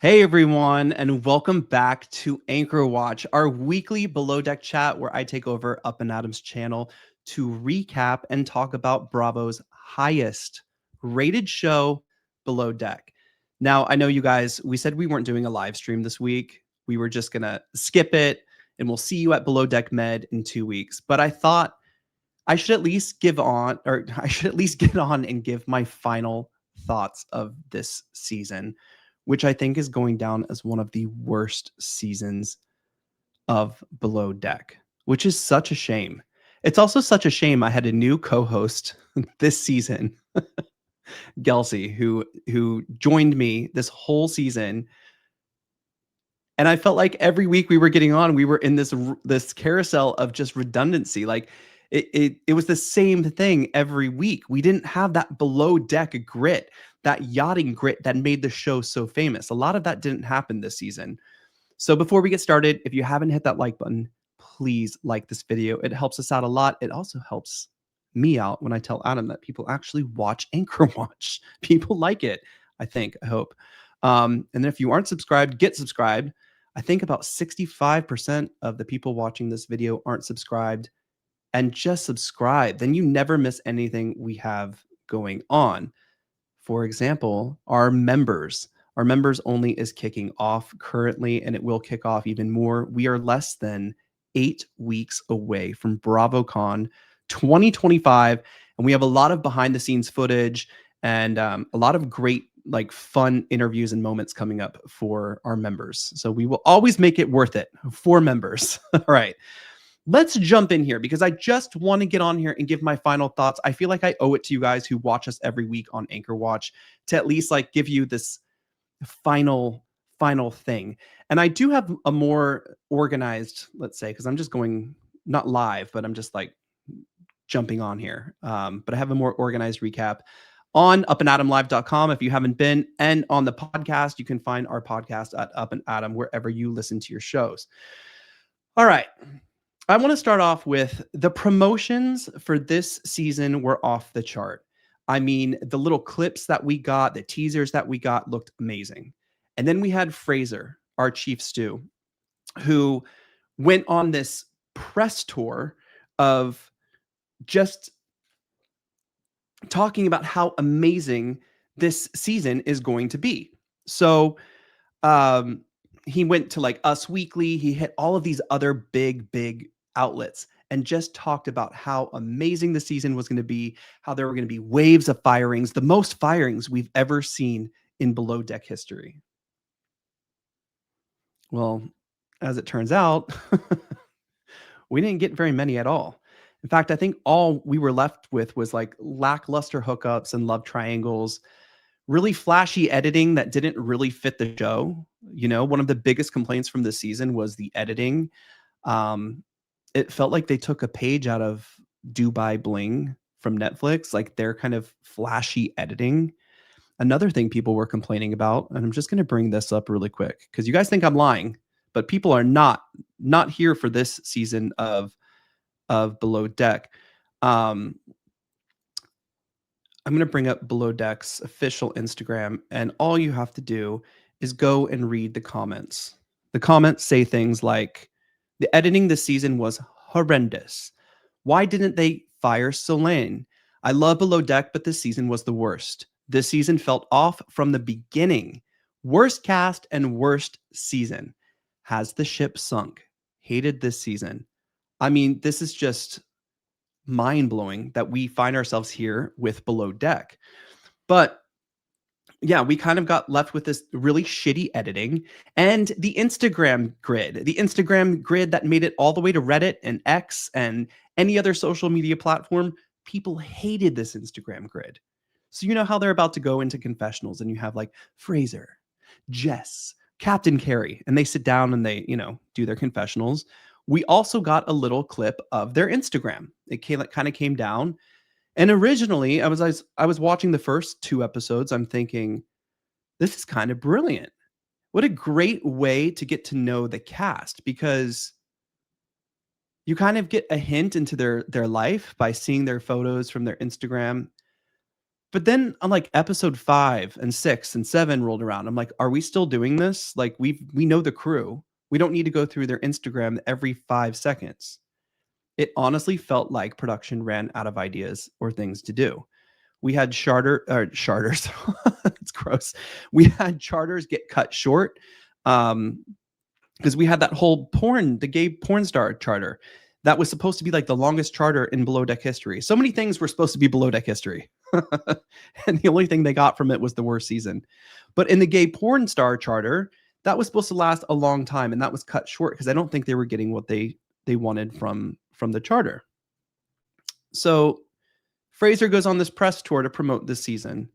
Hey everyone, and welcome back to Anchor Watch, our weekly Below Deck chat where I take over Up and Adam's channel to recap and talk about Bravo's highest rated show, Below Deck. Now, I know you guys, we said we weren't doing a live stream this week. We were just going to skip it, and we'll see you at Below Deck Med in 2 weeks. But I thought I should at least get on and give my final thoughts of this season, which I think is going down as one of the worst seasons of Below Deck, which is such a shame. It's also such a shame I had a new co-host this season, Gelsey, who joined me this whole season. And I felt like every week we were getting on, we were in this carousel of just redundancy. Like it was the same thing every week. We didn't have that below deck grit, that yachting grit that made the show so famous. A lot of that didn't happen this season. So before we get started, if you haven't hit that like button, please like this video. It helps us out a lot. It also helps me out when I tell Adam that people actually watch Anchor Watch. People like it, I hope. And then if you aren't subscribed, get subscribed. I think about 65% of the people watching this video aren't subscribed. And just subscribe, then you never miss anything we have going on. For example, our members. Our members only is kicking off currently, and it will kick off even more. We are less than 8 weeks away from BravoCon 2025, and we have a lot of behind the scenes footage and a lot of great fun interviews and moments coming up for our members. So we will always make it worth it for members. All right. Let's jump in here because I just want to get on here and give my final thoughts. I feel like I owe it to you guys who watch us every week on Anchor Watch to at least give you this final thing. And I do have a more organized, let's say, because I'm just going not live, but I'm just jumping on here. But I have a more organized recap on upandadamlive.com if you haven't been, and on the podcast. You can find our podcast at Up and Adam wherever you listen to your shows. All right. I want to start off with the promotions for this season were off the chart. I mean, the little clips that we got, the teasers that we got looked amazing. And then we had Fraser, our chief stew, who went on this press tour of just talking about how amazing this season is going to be. So he went to Us Weekly. He hit all of these other big outlets and just talked about how amazing the season was going to be, how there were going to be waves of firings, the most firings we've ever seen in Below Deck history. Well, as it turns out, we didn't get very many at all. In fact, I think all we were left with was lackluster hookups and love triangles, really flashy editing that didn't really fit the show. You know, one of the biggest complaints from this season was the editing. It felt like they took a page out of Dubai Bling from Netflix, like their kind of flashy editing. Another thing people were complaining about, and I'm just going to bring this up really quick because you guys think I'm lying, but people are not here for this season of Below Deck. I'm going to bring up Below Deck's official Instagram, and all you have to do is go and read the comments. The comments say things like, the editing this season was horrendous. Why didn't they fire Solange? I love Below Deck, but this season was the worst. This season felt off from the beginning. Worst cast and worst season. Has the ship sunk? Hated this season. I mean, this is just mind-blowing that we find ourselves here with Below Deck. But yeah, we kind of got left with this really shitty editing and the Instagram grid that made it all the way to Reddit and X and any other social media platform. People hated this Instagram grid. So you know how they're about to go into confessionals and you have Fraser, Jess, Captain Carrie, and they sit down and they, do their confessionals. We also got a little clip of their Instagram. It kind of came down. And originally, I was watching the first 2 episodes. I'm thinking, this is kind of brilliant. What a great way to get to know the cast, because you kind of get a hint into their life by seeing their photos from their Instagram. But then on like episode 5 and 6 and 7 rolled around. I'm like, are we still doing this? Like we know the crew. We don't need to go through their Instagram every 5 seconds. It honestly felt like production ran out of ideas or things to do. We had charters. It's gross. We had charters get cut short. Because we had that whole the gay porn star charter that was supposed to be like the longest charter in Below Deck history. So many things were supposed to be Below Deck history. And the only thing they got from it was the worst season. But in the gay porn star charter, that was supposed to last a long time, and that was cut short because I don't think they were getting what they wanted from the charter. So Fraser goes on this press tour to promote this season.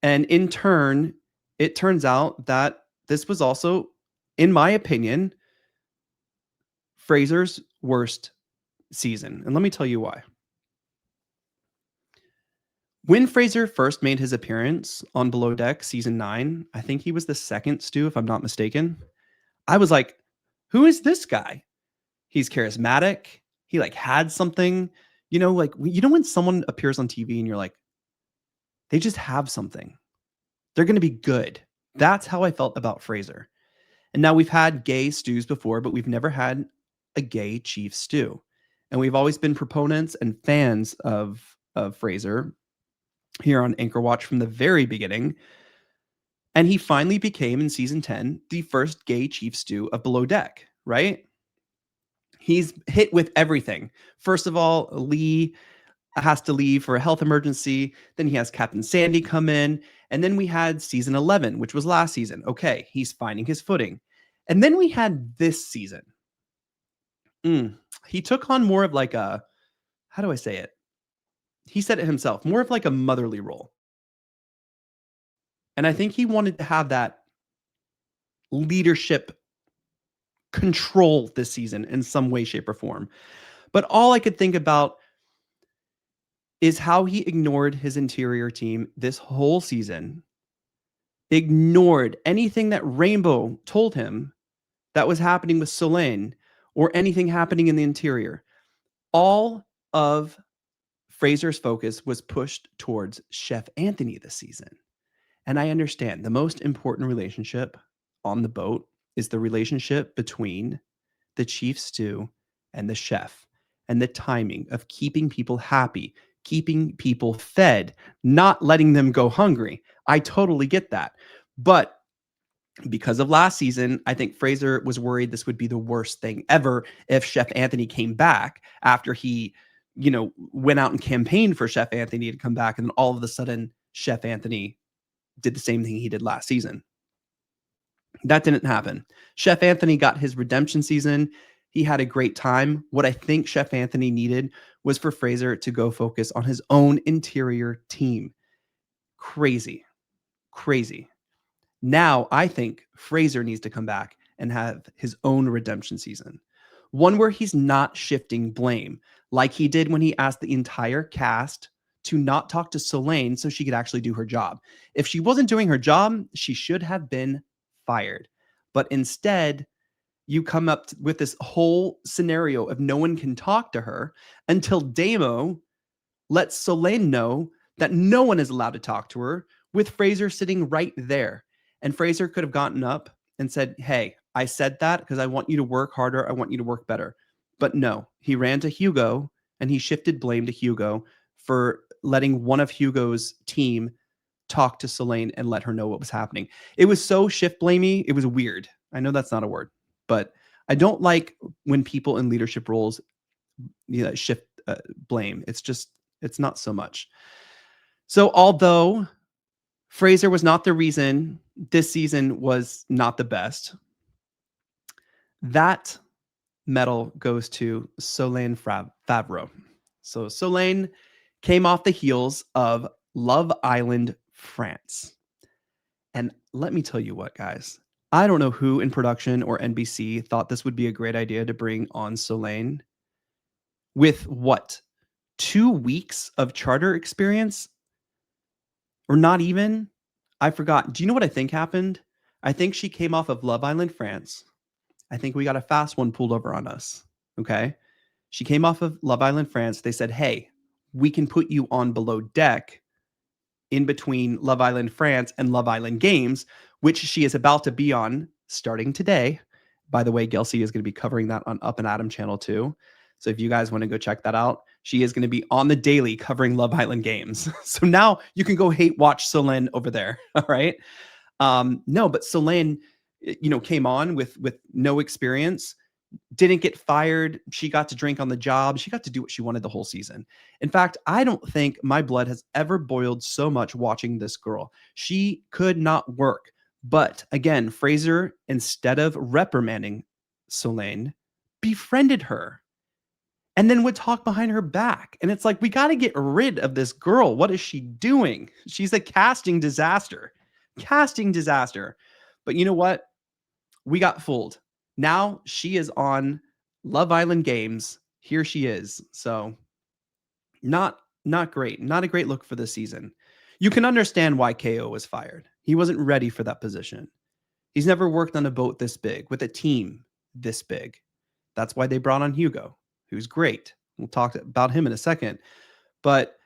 And in turn, it turns out that this was also, in my opinion, Fraser's worst season. And let me tell you why. When Fraser first made his appearance on Below Deck season 9, I think he was the second Stu, if I'm not mistaken. I was like, who is this guy? He's charismatic. He like had something, like, when someone appears on TV and you're like, they just have something. They're going to be good. That's how I felt about Fraser. And now we've had gay stews before, but we've never had a gay chief stew. And we've always been proponents and fans of Fraser here on Anchor Watch from the very beginning. And he finally became, in season 10, the first gay chief stew of Below Deck, right? He's hit with everything. First of all, Lee has to leave for a health emergency. Then he has Captain Sandy come in. And then we had season 11, which was last season. Okay, he's finding his footing. And then we had this season. He took on more of like a, how do I say it? He said it himself, more of like a motherly role. And I think he wanted to have that leadership control this season in some way, shape, or form. But all I could think about is how he ignored his interior team this whole season, ignored anything that Rainbow told him that was happening with Solane or anything happening in the interior. All of Fraser's focus was pushed towards Chef Anthony this season. And I understand the most important relationship on the boat is the relationship between the chief stew and the chef, and the timing of keeping people happy, keeping people fed, not letting them go hungry. I totally get that. But because of last season, I think Fraser was worried this would be the worst thing ever if Chef Anthony came back after he, went out and campaigned for Chef Anthony to come back. And then all of a sudden, Chef Anthony did the same thing he did last season. That didn't happen. Chef Anthony got his redemption season. He had a great time. What I think Chef Anthony needed was for Fraser to go focus on his own interior team. Crazy. Now I think Fraser needs to come back and have his own redemption season. One where he's not shifting blame like he did when he asked the entire cast to not talk to Solane so she could actually do her job. If she wasn't doing her job, she should have been fired. But instead, you come up with this whole scenario of no one can talk to her until Damo lets Solane know that no one is allowed to talk to her, with Fraser sitting right there. And Fraser could have gotten up and said, hey, I said that because I want you to work harder. I want you to work better. But no, he ran to Hugo and he shifted blame to Hugo for letting one of Hugo's team talk to Solane and let her know what was happening. It was so shift blamey. It was weird. I know that's not a word, but I don't like when people in leadership roles shift blame. It's not so much. So although Fraser was not the reason this season was not the best, that medal goes to Solane Favreau. So Solane came off the heels of Love Island France. And let me tell you what, guys. I don't know who in production or NBC thought this would be a great idea to bring on Solane with 2 weeks of charter experience? Or not even? I forgot. Do you know what I think happened? I think she came off of Love Island France. I think we got a fast one pulled over on us. Okay. She came off of Love Island France. They said, hey, we can put you on Below Deck in between Love Island France and Love Island Games, which she is about to be on starting today. By the way, Gelsey is going to be covering that on Up and Adam channel too. So if you guys want to go check that out, she is going to be on the daily covering Love Island Games. So now you can go hate watch Solenn over there. All right. No, but Solenn, came on with no experience, didn't get fired. She got to drink on the job. She got to do what she wanted the whole season. In fact, I don't think my blood has ever boiled so much watching this girl. She could not work. But again, Fraser, instead of reprimanding Solenn, befriended her and then would talk behind her back. And it's like, we got to get rid of this girl. What is she doing? She's a casting disaster. Casting disaster. But you know what? We got fooled. Now she is on Love Island Games. Here she is. So not great. Not a great look for this season. You can understand why KO was fired. He wasn't ready for that position. He's never worked on a boat this big with a team this big. That's why they brought on Hugo, who's great. We'll talk about him in a second. But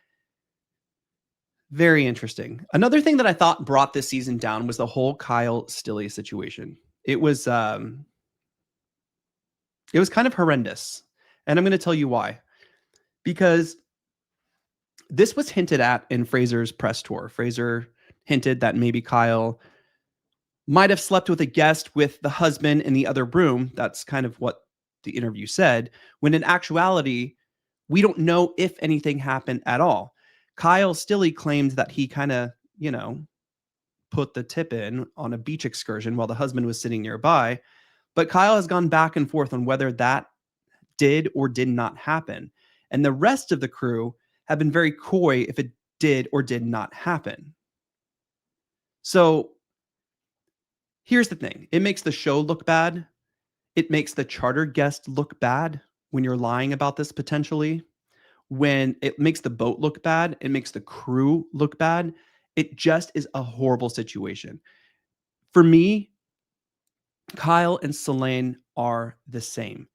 very interesting. Another thing that I thought brought this season down was the whole Kyle Stilley situation. It was kind of horrendous. And I'm going to tell you why. Because this was hinted at in Fraser's press tour. Fraser hinted that maybe Kyle might have slept with a guest with the husband in the other room. That's kind of what the interview said. When in actuality, we don't know if anything happened at all. Kyle Stilley claimed that he kind of, put the tip in on a beach excursion while the husband was sitting nearby. But Kyle has gone back and forth on whether that did or did not happen. And the rest of the crew have been very coy if it did or did not happen. So here's the thing. It makes the show look bad. It makes the charter guest look bad when you're lying about this potentially. When it makes the boat look bad, it makes the crew look bad. It just is a horrible situation. For me, Kyle and Solenn are the same.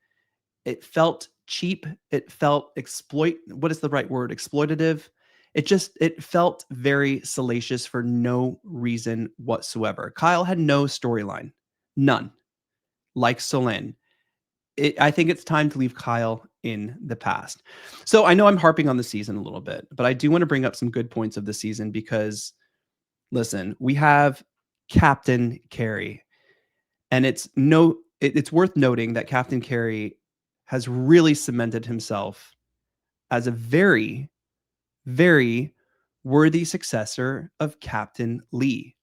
It felt cheap. It felt what is the right word? Exploitative. It felt very salacious for no reason whatsoever. Kyle had no storyline. None. Like Solenn. I think it's time to leave Kyle in the past. So I know I'm harping on the season a little bit, but I do want to bring up some good points of the season because, listen, we have Captain Carey, and it's worth noting that Captain Carey has really cemented himself as a very, very worthy successor of Captain Lee.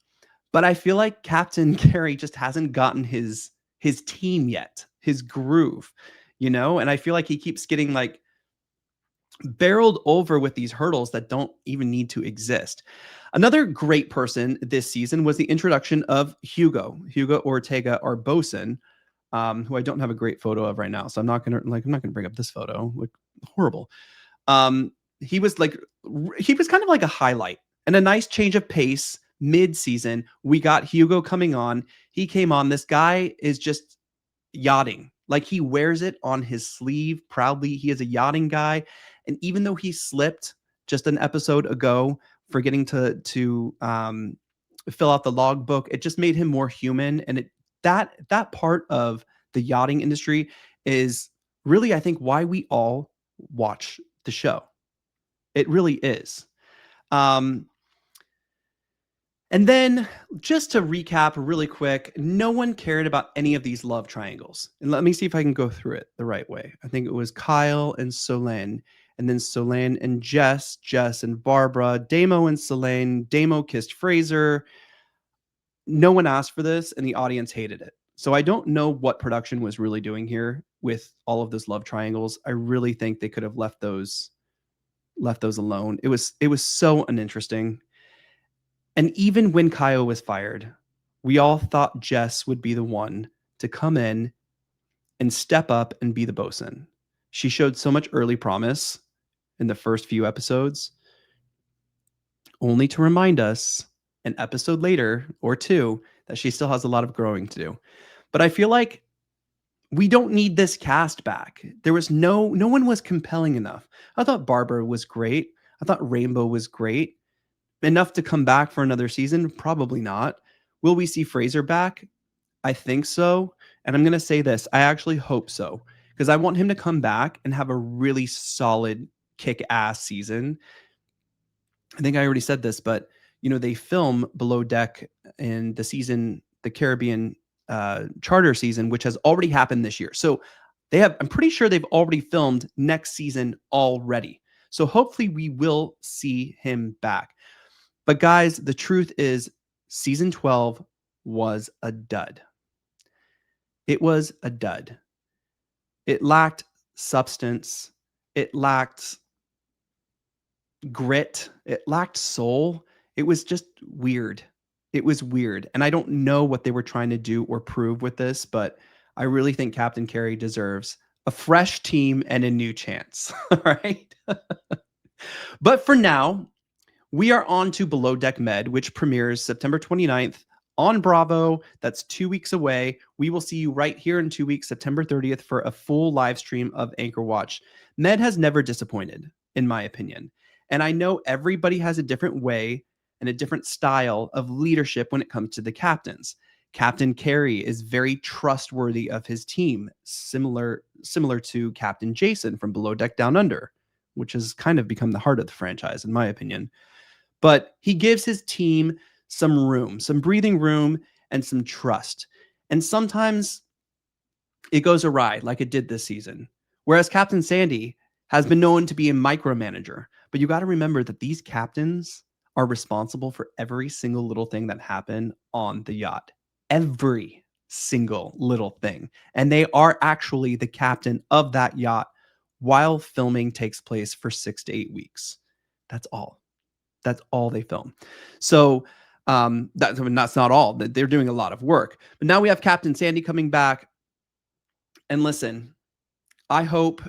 But I feel like Captain Carey just hasn't gotten his team yet, his groove, and I feel like he keeps getting barreled over with these hurdles that don't even need to exist. Another great person this season was the introduction of Hugo Ortega, our bosun, who I don't have a great photo of right now. So I'm not going to bring up this photo. Like, horrible. He was kind of like a highlight and a nice change of pace mid-season. We got Hugo coming on. He came on. This guy is just yachting. Like, he wears it on his sleeve proudly. He is a yachting guy. And even though he slipped just an episode ago, forgetting to fill out the logbook, it just made him more human. And that part of the yachting industry is really, I think, why we all watch the show. It really is. And then, just to recap really quick, no one cared about any of these love triangles. And let me see if I can go through it the right way. I think it was Kyle and Solenn, and then Solenn and Jess and Barbara, Damo and Solenn, Damo kissed Fraser. No one asked for this, and the audience hated it. So I don't know what production was really doing here with all of those love triangles. I really think they could have left those alone. It was so uninteresting. And even when Kyle was fired, we all thought Jess would be the one to come in and step up and be the bosun. She showed so much early promise in the first few episodes, only to remind us an episode later or two that she still has a lot of growing to do. But I feel like we don't need this cast back. There was no one was compelling enough. I thought Barbara was great. I thought Rainbow was great. enough to come back for another season? Probably not. Will we see Fraser back? I think so. And I'm going to say this. I actually hope so because I want him to come back and have a really solid kick-ass season. I think I already said this, but they film Below Deck in the Caribbean charter season, which has already happened this year. So I'm pretty sure they've already filmed next season already. So hopefully we will see him back. But guys, the truth is season 12 was a dud. It was a dud. It lacked substance. It lacked grit. It lacked soul. It was just weird. It was weird. And I don't know what they were trying to do or prove with this, but I really think Captain Carey deserves a fresh team and a new chance. All right. But for now, we are on to Below Deck Med, which premieres September 29th on Bravo. That's 2 weeks away. We will see you right here in 2 weeks, September 30th, for a full live stream of Anchor Watch. Med has never disappointed, in my opinion. And I know everybody has a different way and a different style of leadership when it comes to the captains. Captain Carey is very trustworthy of his team, similar to Captain Jason from Below Deck Down Under, which has kind of become the heart of the franchise, in my opinion. But he gives his team some room, some breathing room, and some trust. And sometimes it goes awry, like it did this season. Whereas Captain Sandy has been known to be a micromanager. But you got to remember that these captains are responsible for every single little thing that happened on the yacht. Every single little thing. And they are actually the captain of that yacht while filming takes place for 6 to 8 weeks. That's all. That's all they film. So that's not all. They're doing a lot of work. But now we have Captain Sandy coming back. And listen, I hope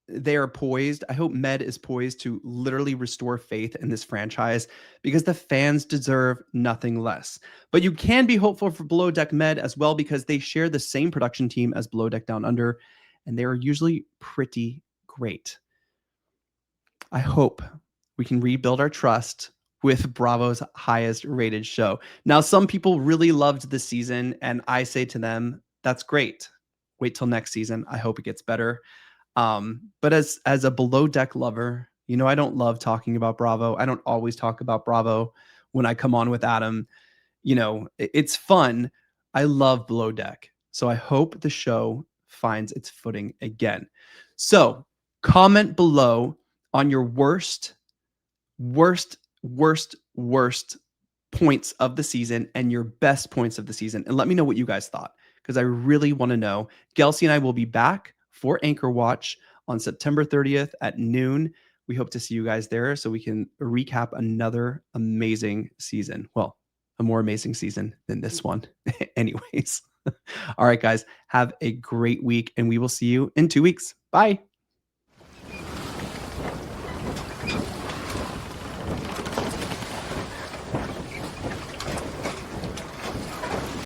they are poised. I hope Med is poised to literally restore faith in this franchise because the fans deserve nothing less. But you can be hopeful for Below Deck Med as well because they share the same production team as Below Deck Down Under, and they are usually pretty great. I hope we can rebuild our trust with Bravo's highest rated show. Now, some people really loved this season, and I say to them, that's great. Wait till next season. I hope it gets better. But as a Below Deck lover, I don't love talking about Bravo. I don't always talk about Bravo when I come on with Adam. It's fun. I love Below Deck. So I hope the show finds its footing again. So comment below on your worst points of the season and your best points of the season. And let me know what you guys thought because I really want to know. Gelsey and I will be back for Anchor Watch on September 30th at noon. We hope to see you guys there so we can recap another amazing season. Well, a more amazing season than this one. Anyways. All right, guys, have a great week and we will see you in 2 weeks. Bye.